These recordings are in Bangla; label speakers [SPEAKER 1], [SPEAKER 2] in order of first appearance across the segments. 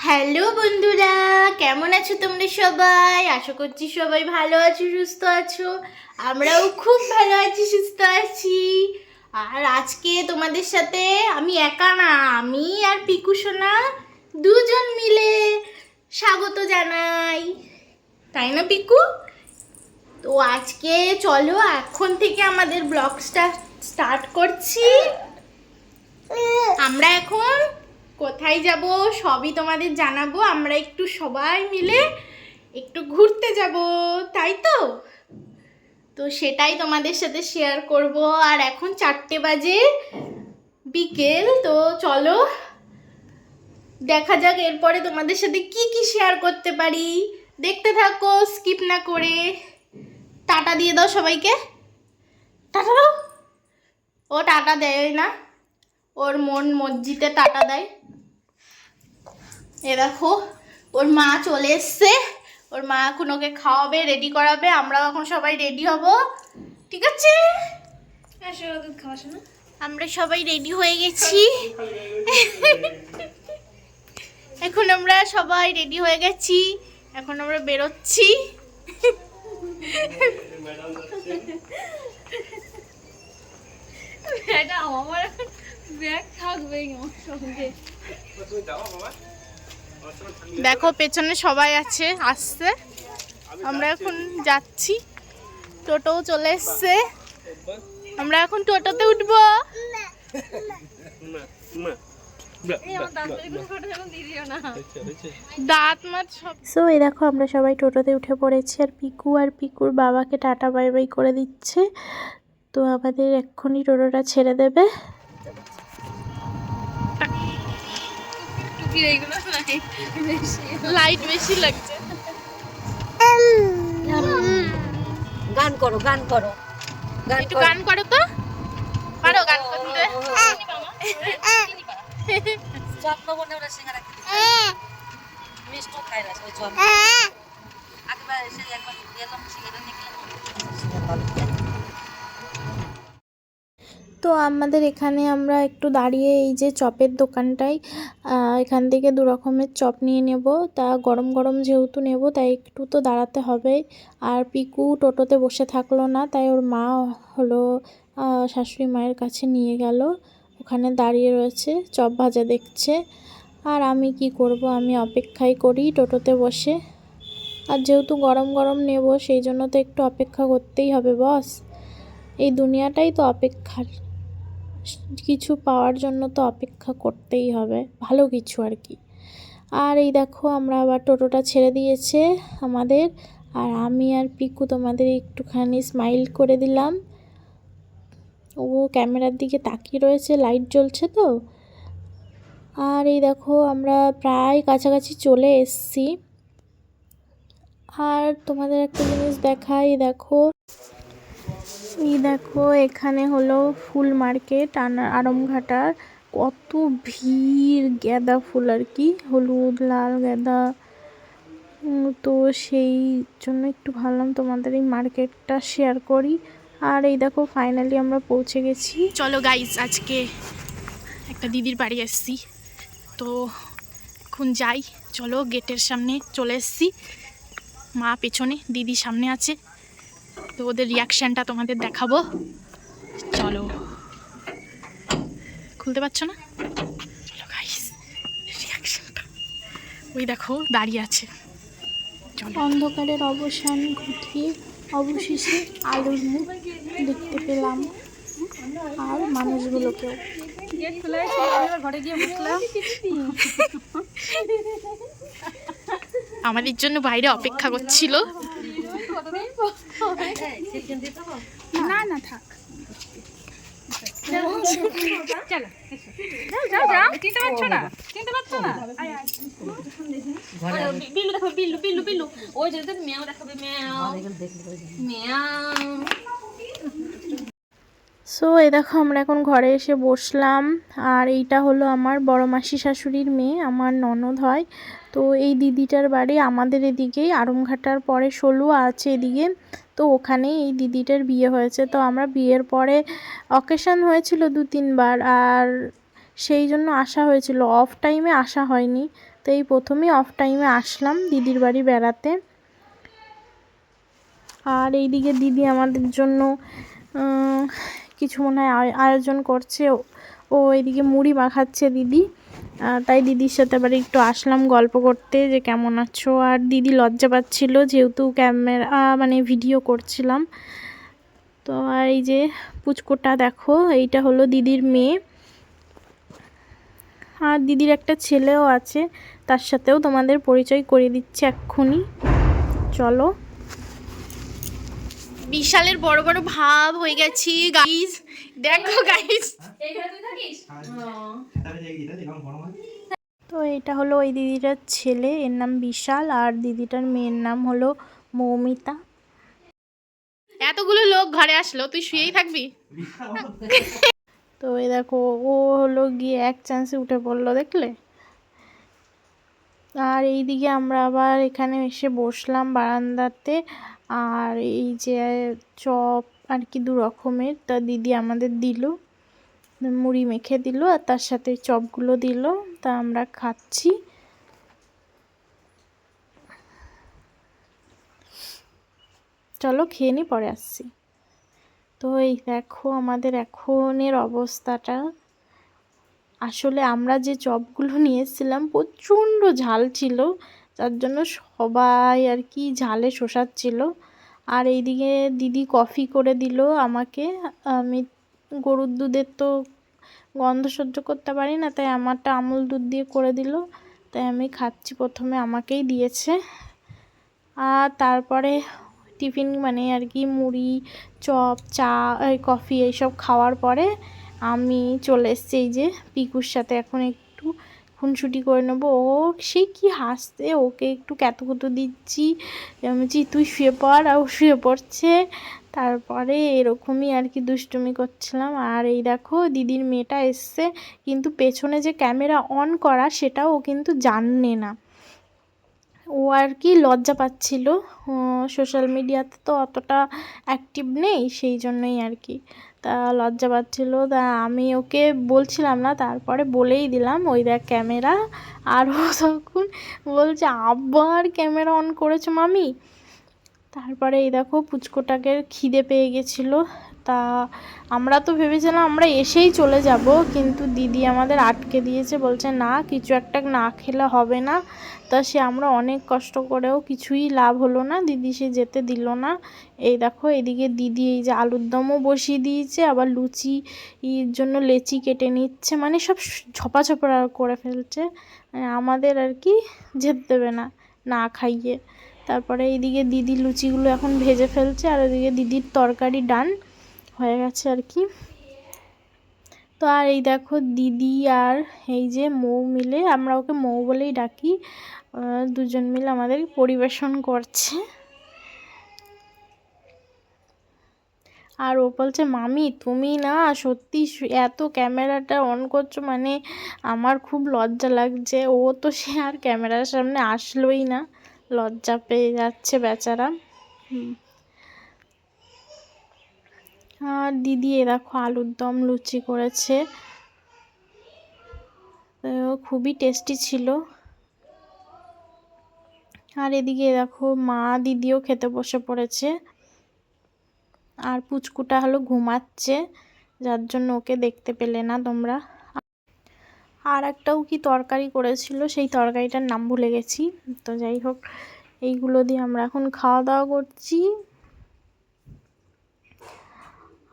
[SPEAKER 1] হ্যালো বন্ধুরা, কেমন আছো তোমরা সবাই? আশা করছি সবাই ভালো আছো, সুস্থ আছো। আমরাও খুব ভালো আছি, সুস্থ আছি। আর আজকে তোমাদের সাথে আমি একা না, আমি আর পিকু সোনা দুজন মিলে স্বাগত জানাই, তাই না পিকু? তো আজকে চলো এখন থেকে আমাদের ব্লগটা স্টার্ট করছি। আমরা এখন কোথায় যাব সবই তোমাদের জানাবো। আমরা একটু সবাই মিলে একটু ঘুরতে যাব, তাই তো? তো সেটাই তোমাদের সাথে শেয়ার করব। আর এখন 4টে বাজে বিকেল। তো চলো দেখা যাক এরপরে তোমাদের সাথে কি কি শেয়ার করতে পারি। দেখতে থাকো স্কিপ না করে। টাটা দিয়ে দাও সবাইকে, টাটা দাও। ও টাটা দেয় না, ওর মন মসজিদে টাটা দেয়। এ দেখো ওর মা চলে এসছে, ওর মা এখন ওকে খাওয়াবে, রেডি করাবে। আমরাও এখন সবাই রেডি হব, ঠিক আছে? আমরা সবাই রেডি হয়ে গেছি। এখন আমরা সবাই রেডি হয়ে গেছি, এখন আমরা বেরোচ্ছি। আমার ব্যাগ থাকবে আমার সঙ্গে। দেখো পেছনে সবাই আছে, আসছে। আমরা এখন যাচ্ছি, টোটোও চলে এসছে। আমরা এখন টোটোতে উঠবো। দাঁত মাত সব। সো এই দেখো আমরা সবাই টোটোতে উঠে পড়েছি, আর পিকুর বাবাকে টাটা বাই বাই করে দিচ্ছে। তো আমাদের এক্ষুনি টোটোটা ছেড়ে দেবে। লাইট বেশি লাগছে।
[SPEAKER 2] গান করো
[SPEAKER 1] একটু গান করো তো, পারো গান করতে?
[SPEAKER 2] স্বপ্ন বনে ওরা সিঙ্গারা মিষ্টি খাই না ওই চপ আগেবার এসে একবার গেলাম সিঙ্গারা নিয়ে।
[SPEAKER 1] তো আমাদের এখানে আমরা একটু দাঁড়িয়ে এই যে চপের দোকানটায় এখান থেকে 2 রকমের চপ নিয়ে নেব। তা গরম গরম যেহেতু নেব তাই একটু তো দাঁড়াতে হবে। আর পিকু টোটোতে বসে থাকলো না, তাই ওর মা হলো শাশুড়ি মায়ের কাছে নিয়ে গেল, ওখানে দাঁড়িয়ে রয়েছে চপ ভাজা দেখছে। আর আমি কি করব, আমি অপেক্ষাই করি টোটোতে বসে। আর যেহেতু গরম গরম নেব সেই জন্য তো একটু অপেক্ষা করতেই হবে বস। এই দুনিয়াটাই তো অপেক্ষার, কিছু পাওয়ার জন্য তো অপেক্ষা করতেই হবে, ভালো কিছু আর কি। আর এই দেখো আমরা আবার টোটোটা ছেড়ে দিয়েছে আমাদের। আর আমি আর পিকু তোমাদের একটুখানি স্মাইল করে দিলাম। ও ক্যামেরার দিকে তাকিয়ে রয়েছে, লাইট জ্বলছে তো। আর এই দেখো আমরা প্রায় কাছাকাছি চলে এসেছি। আর তোমাদের একটা জিনিস দেখাই, দেখো এখানে হলো ফুল মার্কেট আরমঘাটার। কত ভিড়, গাঁদা ফুল আর কি, হলুদ লাল গাঁদা। তো সেই জন্য একটু ভাবলাম তোমাদের এই মার্কেটটা শেয়ার করি। আর এই দেখো ফাইনালি আমরা পৌঁছে গেছি। চলো গাইস, আজকে একটা দিদির বাড়ি এসেছি, তো এখন যাই। চলো গেটের সামনে চলে এসেছি, মা পেছনে, দিদি সামনে আছে। তো ওদের রিয়াকশানটা তোমাদের দেখাবো। চলো, খুলতে পারছো না? চলো গাইস, রিয়াকশানটা ওই দেখো দাঁড়িয়ে আছে। চলো। অন্ধকারের অবসান ঘটিয়ে অবশেষে আলোর মুখ দেখতে পেলাম, আর মানুষগুলোকেও। ঘরে গিয়ে বসলাম, আমাদের জন্য বাইরে অপেক্ষা করছিল। না না থাক, সো এই দেখো আমরা এখন ঘরে এসে বসলাম। আর এইটা হলো আমার বড় মাসি শাশুড়ির মেয়ে, আমার ননদ হয়। তো এই দিদিটার বাড়ি আমাদের এদিকেই, আরমঘাটার পরে সলুয়া আছে এদিকে। তো ওখানেই এই দিদিটার বিয়ে হয়েছে। তো আমরা বিয়ের পরে অকেশন হয়েছিল 2-3 বার, আর সেই জন্য আসা হয়েছিল, অফ টাইমে আসা হয়নি। তো এই প্রথমেই অফ টাইমে আসলাম দিদির বাড়ি বেড়াতে। আর এইদিকে দিদি আমাদের জন্য কিছু মনে হয় আয়োজন করছে। ও এইদিকে মুড়ি মাখাচ্ছে দিদি, তাই দিদির সাথে আবার একটু আসলাম গল্প করতে যে কেমন আছো। আর দিদি লজ্জা পাচ্ছিল যেহেতু ক্যামেরা মানে ভিডিও করছিলাম। তো আর এই যে পুচকুটা দেখো, এইটা হলো দিদির মেয়ে। আর দিদির একটা ছেলেও আছে, তার সাথেও তোমাদের পরিচয় করিয়ে দিচ্ছি এক্ষুনি, চলো। বিশালের বড় বড় ভাব হয়ে গেছি গাইস, দেখো গাইস। তো এটা হলো ওই দিদিটার ছেলে, এর নাম বিশাল, আর দিদিটার মেয়ের নাম হলো মৌমিতা। এতগুলো লোক ঘরে আসলো, তুই শুয়েই থাকবি? তো এই দেখো, ও হলো গিয়ে এক চান্সে উঠে পড়লো, দেখলে? আর এইদিকে আমরা আবার এখানে এসে বসলাম বারান্দাতে। আর এই যে চপ আর কি 2 রকমের, তা দিদি আমাদের দিল, মুড়ি মেখে দিল আর তার সাথে চপগুলো দিল, তা আমরা খাচ্ছি। চলো খেয়ে নি, পরে আসছি। তো এই দেখো আমাদের এখনের অবস্থাটা। আসলে আমরা যে চপগুলো নিয়ে এসেছিলাম প্রচণ্ড ঝাল ছিল, যার জন্য সবাই আর কি ঝালে শোষাচ্ছিল। আর এইদিকে দিদি কফি করে দিল আমাকে। আমি গরুর দুধের তো গন্ধ সহ্য করতে পারি না, তাই আমারটা আমুল দুধ দিয়ে করে দিল, তাই আমি খাচ্ছি। প্রথমে আমাকেই দিয়েছে। আর তারপরে টিফিন মানে আর কি মুড়ি, চপ, চা, কফি এইসব খাওয়ার পরে আমি চলে এসেছি এই যে পিকুর সাথে এখন একটু খুনসুটি করে নেবো। ও সে কি হাসতে, ওকে একটু ক্যাতুকুতু দিচ্ছি, বলছি তুই শুয়ে পড়, আর ও শুয়ে পড়ছে। তারপরে এরকমই আর কি দুষ্টুমি করছিলাম। আর এই দেখো দিদির মেয়েটা এসছে, কিন্তু পেছনে যে ক্যামেরা অন করা সেটাও ও কিন্তু জানে না। ও আর কি লজ্জা পাচ্ছিল, সোশ্যাল মিডিয়াতে তো অতটা অ্যাক্টিভ নেই, সেই জন্যই আর কি। তা লজ্জা পাচ্ছিল, তা আমি ওকে বলছিলাম না, তারপরে বলেই দিলাম ওই দেখ ক্যামেরা। আর ও তখন বলছে আবার ক্যামেরা অন করেছো মামি। তারপরে এই দেখো পুচকোটাকে খিদে পেয়ে গেছিলো, তা আমরা তো ভেবেছিলাম আমরা এসেই চলে যাব, কিন্তু দিদি আমাদের আটকে দিয়েছে, বলছে না কিছু একটা না খেলে হবে না। তা সে আমরা অনেক কষ্ট করেও কিছুই লাভ হলো না, দিদি সে যেতে দিল না। এই দেখো এদিকে দিদি এই যে আলুর দমও বসিয়ে দিয়েছে, আবার লুচি জন্য লেচি কেটে নিচ্ছে, মানে সব ঝপাঝপা করে ফেলছে, মানে আমাদের আর কি যেতে দেবে না না খাইয়ে। তারপরে এইদিকে দিদি লুচিগুলো এখন ভেজে ফেলছে, আর ওইদিকে দিদির তরকারি ডান হয়ে গেছে আর কি। তো আর এই দেখো দিদি আর এই যে মৌ মিলে, আমরা ওকে মৌ বলেই ডাকি, দুজন মিলে আমাদের পরিবেশন করছে। আর ও বলছে মামি তুমি না সত্যি এত ক্যামেরাটা অন করছো, মানে আমার খুব লজ্জা লাগছে। ও তো সে আর ক্যামেরার সামনে আসলোই না, লজ্জা পেয়ে যাচ্ছে বেচারা। আর দিদি এ দেখো আলুর দম লুচি করেছে, খুবই টেস্টি ছিল। আর এদিকে দেখো মা দিদিও খেতে বসে পড়েছে, আর পুচকুটা হলো ঘুমাচ্ছে, যার জন্য ওকে দেখতে পেলে না তোমরা। আর একটাও কি তরকারি করেছিল, সেই তরকারিটার নাম ভুলে গেছি। তো যাই হোক, এইগুলো দিয়ে আমরা এখন খাওয়া দাওয়া করছি।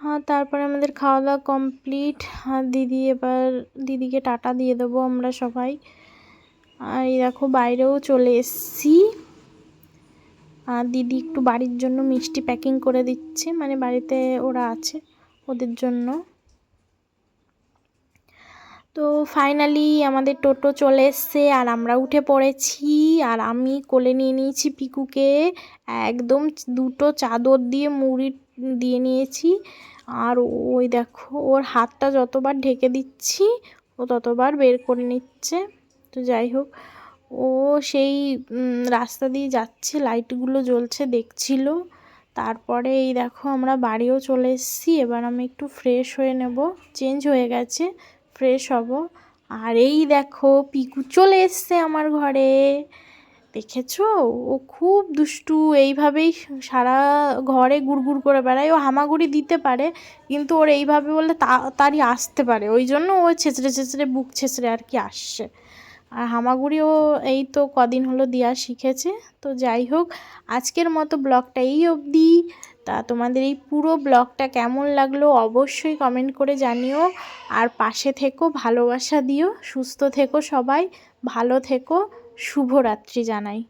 [SPEAKER 1] আর তারপরে আমাদের খাওয়া দাওয়া কমপ্লিট। আর দিদি এবার দিদিকে টাটা দিয়ে দেবো আমরা সবাই। আর এই দেখো বাইরেও চলে এসছি। আর দিদি একটু বাড়ির জন্য মিষ্টি প্যাকিং করে দিচ্ছে, মানে বাড়িতে ওরা আছে ওদের জন্য। তো ফাইনালি আমাদের টোটো চলে এসছে, আর আমরা উঠে পড়েছি। আর আমি কোলে নিয়ে নিয়েছি পিকুকে, একদম 2টো চাদর দিয়ে মুড়ি দিয়ে নিয়েছি। আর ওই দেখো ওর হাতটা যতবার ঢেকে দিচ্ছি ও ততবার বের করে নিচ্ছে। তো যাই হোক, ও সেই রাস্তা দিয়ে যাচ্ছে, লাইটগুলো জ্বলছে দেখছিল। তারপরে এই দেখো আমরা বাড়িও চলে এসেছি। এবার আমি একটু ফ্রেশ হয়ে নেব, চেঞ্জ হয়ে গেছে, ফ্রেশ হব। আর এই দেখো পিকু চলে এসছে আমার ঘরে, দেখেছো? ও খুব দুষ্টু, এইভাবেই সারা ঘরে গুড়গুড় করে বেড়ায়। ও হামাগুড়ি দিতে পারে, কিন্তু ওর এইভাবে বললে তাড়াতাড়ি আসতে পারে, ওই জন্য ও ছেঁচড়ে ছেঁচড়ে বুক ছেঁচড়ে আর কি আসছে। আর হামাগুড়িও এই তো কদিন হলো দেওয়া শিখেছে। তো যাই হোক, আজকের মতো ব্লগটা এই অবধি। তা তোমাদের এই পুরো ব্লগটা কেমন লাগলো অবশ্যই কমেন্ট করে জানিও। আর পাশে থেকো, ভালোবাসা দিও, সুস্থ থেকো সবাই, ভালো থেকো, শুভরাত্রি জানাই।